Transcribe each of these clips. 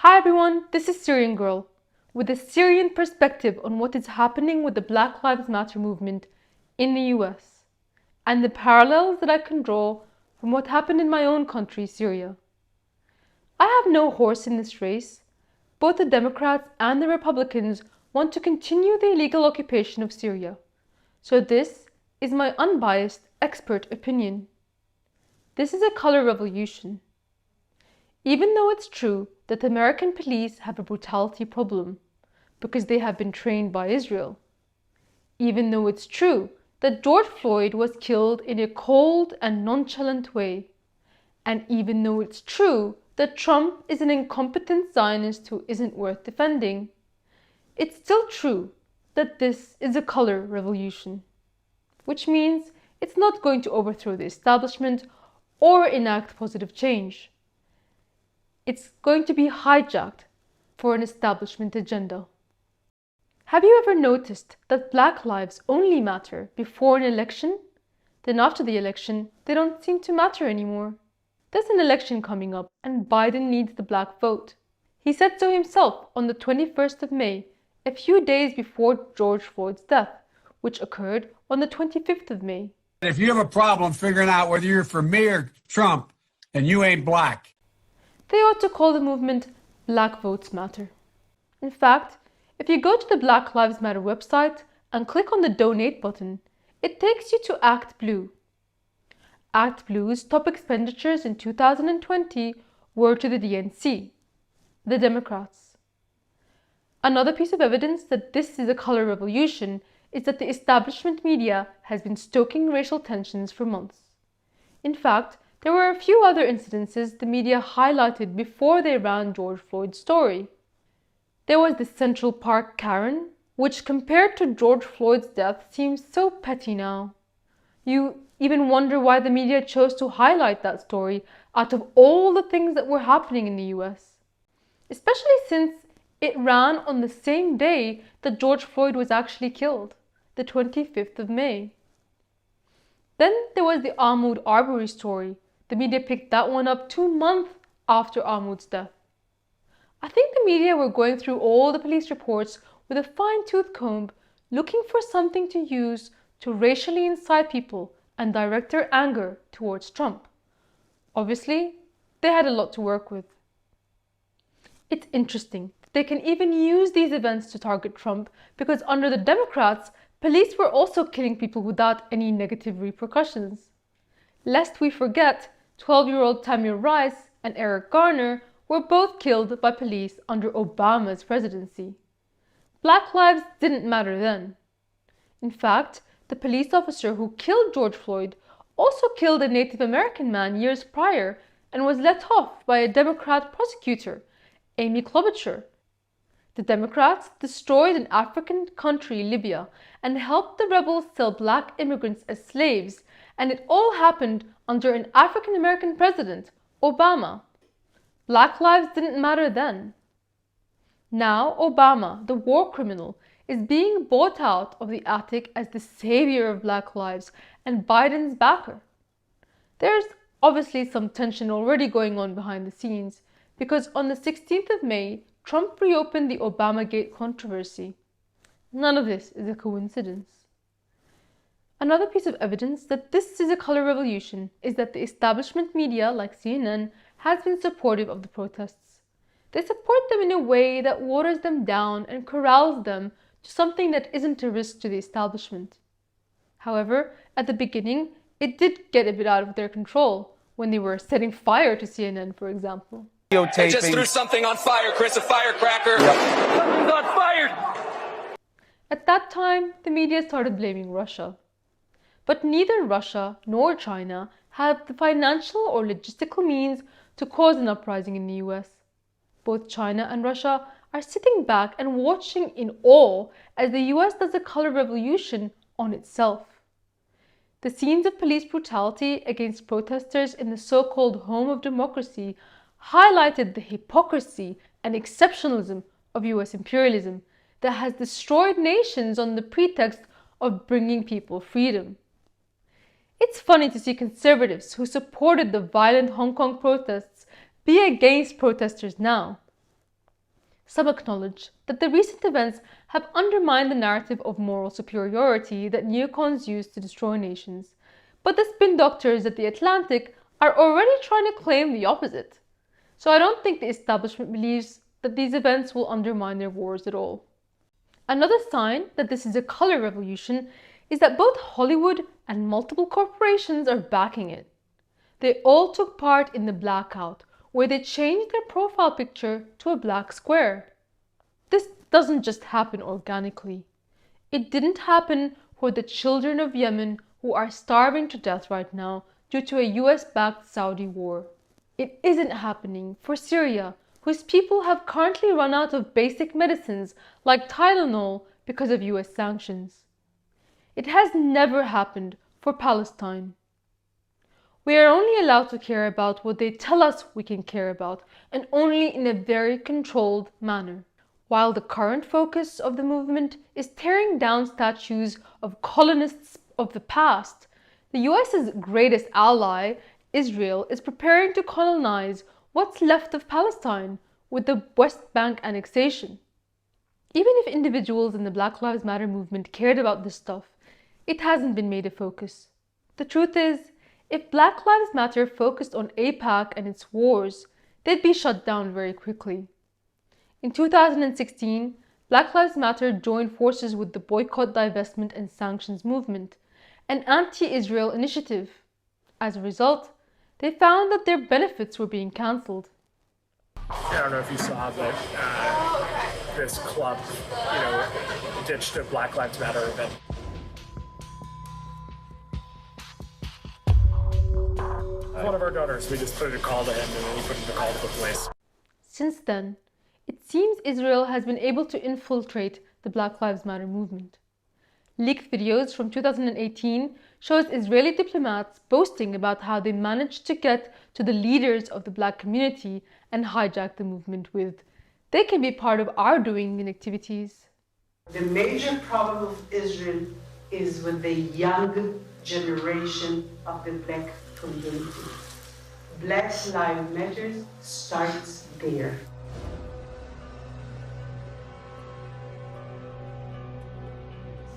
Hi everyone, this is Syrian Girl, with a Syrian perspective on what is happening with the Black Lives Matter movement in the US, and the parallels that I can draw from what happened in my own country, Syria. I have no horse in this race. Both the Democrats and the Republicans want to continue the illegal occupation of Syria, so this is my unbiased expert opinion. This is a color revolution. Even though it's true that the American police have a brutality problem because they have been trained by Israel, even though it's true that George Floyd was killed in a cold and nonchalant way, and even though it's true that Trump is an incompetent Zionist who isn't worth defending, it's still true that this is a color revolution, which means it's not going to overthrow the establishment or enact positive change. It's going to be hijacked for an establishment agenda. Have you ever noticed that Black lives only matter before an election? Then after the election, they don't seem to matter anymore. There's an election coming up and Biden needs the Black vote. He said so himself on the 21st of May, a few days before George Floyd's death, which occurred on the 25th of May. If you have a problem figuring out whether you're for me or Trump, then you ain't Black. They ought to call the movement Black Votes Matter. In fact, if you go to the Black Lives Matter website and click on the donate button, it takes you to Act Blue. Act Blue's top expenditures in 2020 were to the DNC, the Democrats. Another piece of evidence that this is a color revolution is that the establishment media has been stoking racial tensions for months. In fact, there were a few other incidences the media highlighted before they ran George Floyd's story. There was the Central Park Karen, which compared to George Floyd's death seems so petty now. You even wonder why the media chose to highlight that story out of all the things that were happening in the US. Especially since it ran on the same day that George Floyd was actually killed, the 25th of May. Then there was the Ahmaud Arbery story. The media picked that one up 2 months after Ahmaud's death. I think the media were going through all the police reports with a fine-tooth comb, looking for something to use to racially incite people and direct their anger towards Trump. Obviously, they had a lot to work with. It's interesting that they can even use these events to target Trump because under the Democrats, police were also killing people without any negative repercussions. Lest we forget, 12-year-old Tamir Rice and Eric Garner were both killed by police under Obama's presidency. Black lives didn't matter then. In fact, the police officer who killed George Floyd also killed a Native American man years prior and was let off by a Democrat prosecutor, Amy Klobuchar. The Democrats destroyed an African country, Libya, and helped the rebels sell Black immigrants as slaves, and it all happened under an African American president, Obama. Black lives didn't matter then. Now Obama, the war criminal, is being bought out of the attic as the savior of Black lives and Biden's backer. There's obviously some tension already going on behind the scenes because on the 16th of May, Trump reopened the Obamagate controversy. None of this is a coincidence. Another piece of evidence that this is a color revolution is that the establishment media, like CNN, has been supportive of the protests. They support them in a way that waters them down and corrals them to something that isn't a risk to the establishment. However, at the beginning, it did get a bit out of their control when they were setting fire to CNN, for example. They just threw something on fire, Chris, a firecracker. Something's on fire! At that time, the media started blaming Russia. But neither Russia nor China had the financial or logistical means to cause an uprising in the US. Both China and Russia are sitting back and watching in awe as the US does a color revolution on itself. The scenes of police brutality against protesters in the so-called home of democracy highlighted the hypocrisy and exceptionalism of US imperialism that has destroyed nations on the pretext of bringing people freedom. It's funny to see conservatives who supported the violent Hong Kong protests be against protesters now. Some acknowledge that the recent events have undermined the narrative of moral superiority that neocons use to destroy nations, but the spin doctors at the Atlantic are already trying to claim the opposite. So I don't think the establishment believes that these events will undermine their wars at all. Another sign that this is a color revolution is that both Hollywood and multiple corporations are backing it. They all took part in the blackout, where they changed their profile picture to a black square. This doesn't just happen organically. It didn't happen for the children of Yemen who are starving to death right now due to a US-backed Saudi war. It isn't happening for Syria, whose people have currently run out of basic medicines like Tylenol because of US sanctions. It has never happened for Palestine. We are only allowed to care about what they tell us we can care about, and only in a very controlled manner. While the current focus of the movement is tearing down statues of colonists of the past, the US's greatest ally, Israel, is preparing to colonize what's left of Palestine with the West Bank annexation. Even if individuals in the Black Lives Matter movement cared about this stuff, it hasn't been made a focus. The truth is, if Black Lives Matter focused on AIPAC and its wars, they'd be shut down very quickly. In 2016, Black Lives Matter joined forces with the Boycott, Divestment and Sanctions movement, an anti-Israel initiative. As a result, they found that their benefits were being cancelled. I don't know if you saw, but this club, ditched a Black Lives Matter event. One of our donors, we just put a call to him and then we put in a call to the police. Since then, it seems Israel has been able to infiltrate the Black Lives Matter movement. Leaked videos from 2018 shows Israeli diplomats boasting about how they managed to get to the leaders of the Black community and hijack the movement with, "They can be part of our doing" in activities. The major problem of Israel is with the young generation of the Black community. Black Lives Matter starts there.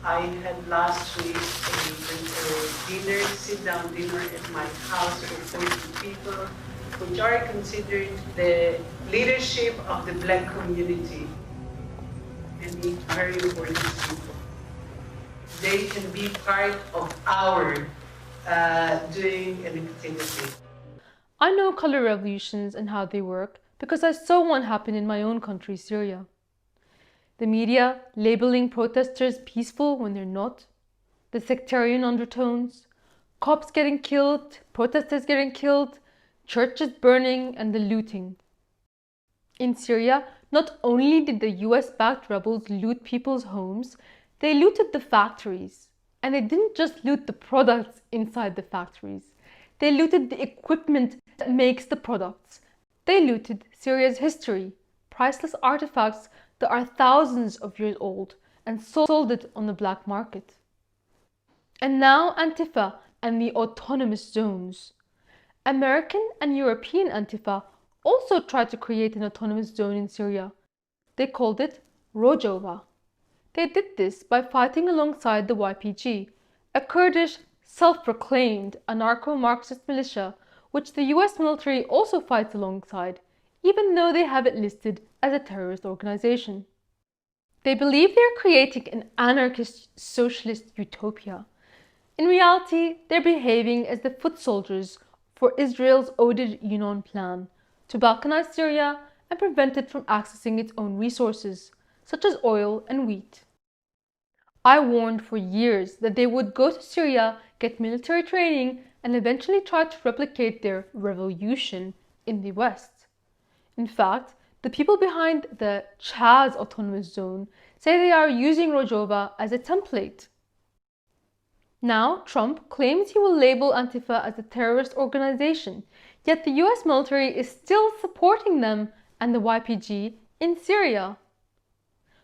I had last week a sit-down dinner at my house for 40 people, which are considered the leadership of the Black community. And it's very important people. They can be part of our doing an activity. I know color revolutions and how they work because I saw one happen in my own country, Syria. The media labeling protesters peaceful when they're not, the sectarian undertones, cops getting killed, protesters getting killed, churches burning, and the looting. In Syria, not only did the US-backed rebels loot people's homes, they looted the factories. And they didn't just loot the products inside the factories. They looted the equipment that makes the products. They looted Syria's history, priceless artifacts that are thousands of years old, and sold it on the black market. And now Antifa and the autonomous zones. American and European Antifa also tried to create an autonomous zone in Syria. They called it Rojava. They did this by fighting alongside the YPG, a Kurdish self-proclaimed anarcho-Marxist militia which the US military also fights alongside, even though they have it listed as a terrorist organization. They believe they are creating an anarchist socialist utopia. In reality, they're behaving as the foot soldiers for Israel's Oded Yinon plan to balkanize Syria and prevent it from accessing its own resources, such as oil and wheat. I warned for years that they would go to Syria, get military training, and eventually try to replicate their revolution in the West. In fact, the people behind the Chaz Autonomous Zone say they are using Rojava as a template. Now, Trump claims he will label Antifa as a terrorist organization, yet the US military is still supporting them and the YPG in Syria.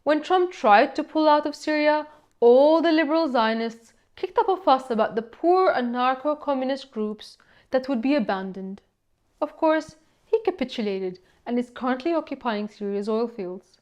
When Trump tried to pull out of Syria, all the liberal Zionists kicked up a fuss about the poor anarcho-communist groups that would be abandoned. Of course, he capitulated and is currently occupying Syria's oil fields.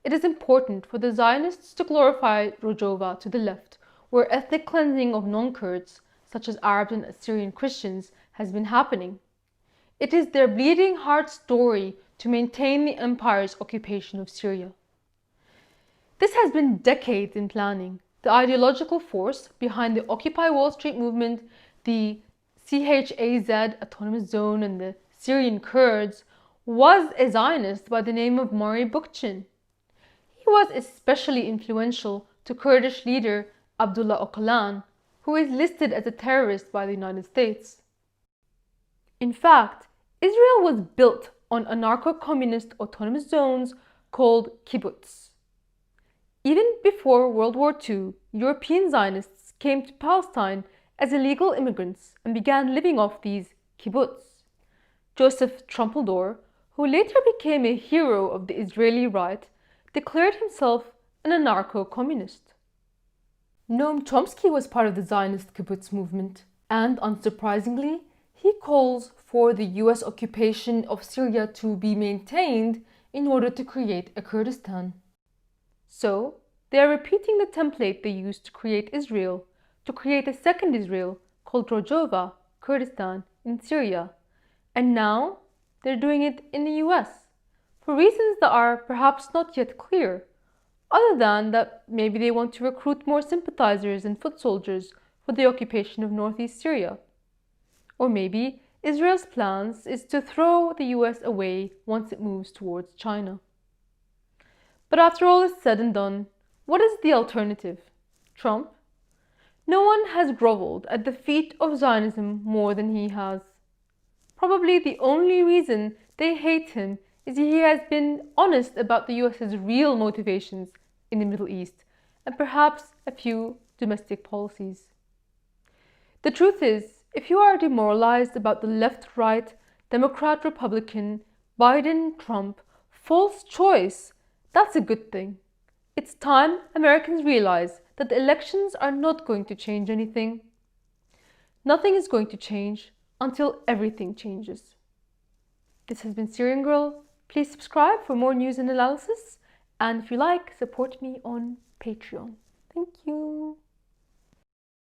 It is important for the Zionists to glorify Rojava to the left, where ethnic cleansing of non-Kurds, such as Arabs and Assyrian Christians, has been happening. It is their bleeding heart story to maintain the empire's occupation of Syria. This has been decades in planning. The ideological force behind the Occupy Wall Street movement, the CHAZ Autonomous Zone, and the Syrian Kurds was a Zionist by the name of Mori Bookchin. He was especially influential to Kurdish leader Abdullah Öcalan, who is listed as a terrorist by the United States. In fact, Israel was built on anarcho-communist autonomous zones called kibbutz. Even before World War II, European Zionists came to Palestine as illegal immigrants and began living off these kibbutz. Joseph Trumpeldor, who later became a hero of the Israeli right, declared himself an anarcho-communist. Noam Chomsky was part of the Zionist kibbutz movement, and unsurprisingly, he calls for the US occupation of Syria to be maintained in order to create a Kurdistan. So, they are repeating the template they used to create Israel, to create a second Israel called Rojava, Kurdistan, in Syria. And now, they're doing it in the US, for reasons that are perhaps not yet clear, other than that maybe they want to recruit more sympathizers and foot soldiers for the occupation of northeast Syria. Or maybe Israel's plans is to throw the US away once it moves towards China. But after all is said and done, what is the alternative? Trump? No one has groveled at the feet of Zionism more than he has. Probably the only reason they hate him is he has been honest about the US's real motivations in the Middle East and perhaps a few domestic policies. The truth is, if you are demoralized about the left-right, Democrat-Republican, Biden-Trump false choice, that's a good thing. It's time Americans realize that the elections are not going to change anything. Nothing is going to change until everything changes. This has been Syrian Girl. Please subscribe for more news and analysis. And if you like, support me on Patreon. Thank you.